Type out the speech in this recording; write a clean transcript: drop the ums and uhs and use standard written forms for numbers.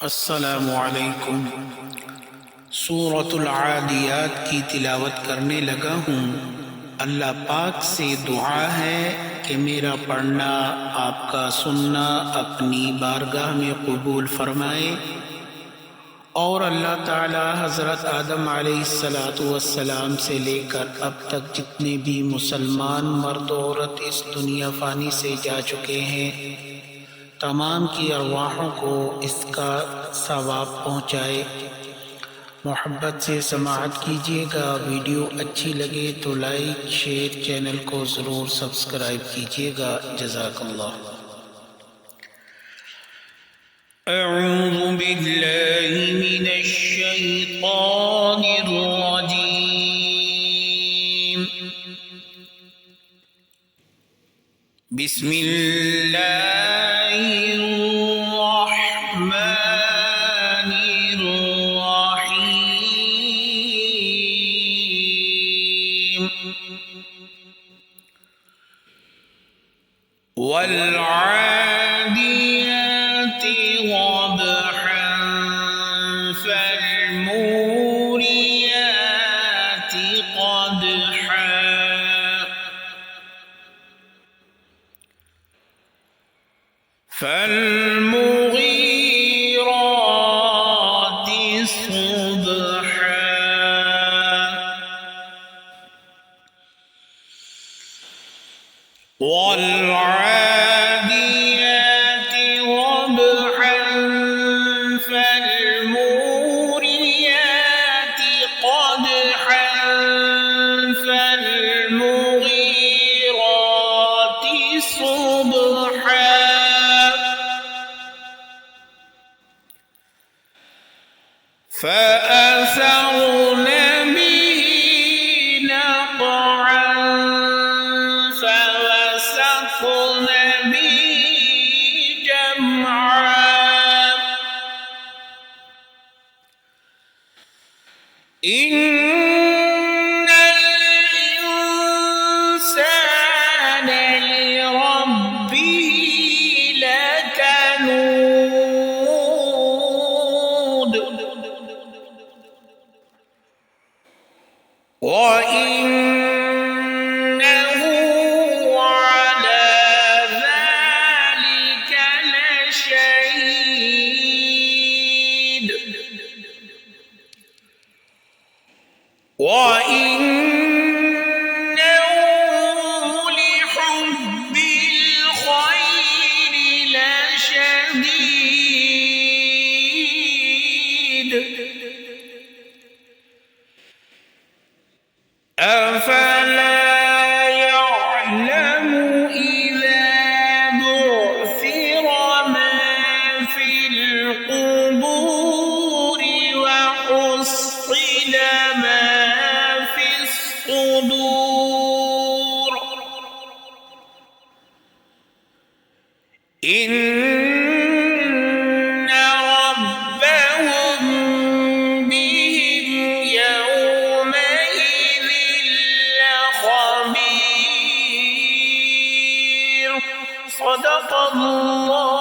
अस्सलामु अलैकुम। सूरतुल आदियात की तिलावत करने लगा हूँ। अल्लाह पाक से दुआ है कि मेरा पढ़ना आपका सुनना अपनी बारगाह में कबूल फरमाए और अल्लाह ताला हज़रत आदम अलैहिस्सलातु वस्सलाम से लेकर अब तक जितने भी मुसलमान मर्द औरत इस दुनिया फ़ानी से जा चुके हैं, तमाम की अरवाहों को इसका सवाब पहुँचाए। मोहब्बत से समाअत कीजिएगा। वीडियो अच्छी लगे तो लाइक शेयर, चैनल को ज़रूर सब्सक्राइब कीजिएगा। जज़ाकल्लाह। अऊज़ु बिल्लाहि मिनश शैतानिर रजीम। बिस्मिल्लाहिर रहमानिर रहीम। वल आदियाति ज़बहन फल्मुरियाति क़दहन फल्मुग़ीराति सुबहन वल्आदियाति ज़बहन फल्मुरियाति क़दहन फल्मुग़ीराति सुबहन फअसरन बिहि नक़अन फवसत्न बिहि जमअन इन्नल इंसान लिरब्बिहि लकनूद وإنه على ذلك لشهيد وإنه لحب الخير لشديد أفلا يعلم إذا بعثر ما في القبور وحصل ما في الصدور إن ربهم بهم يومئذ لخبير. صدق الله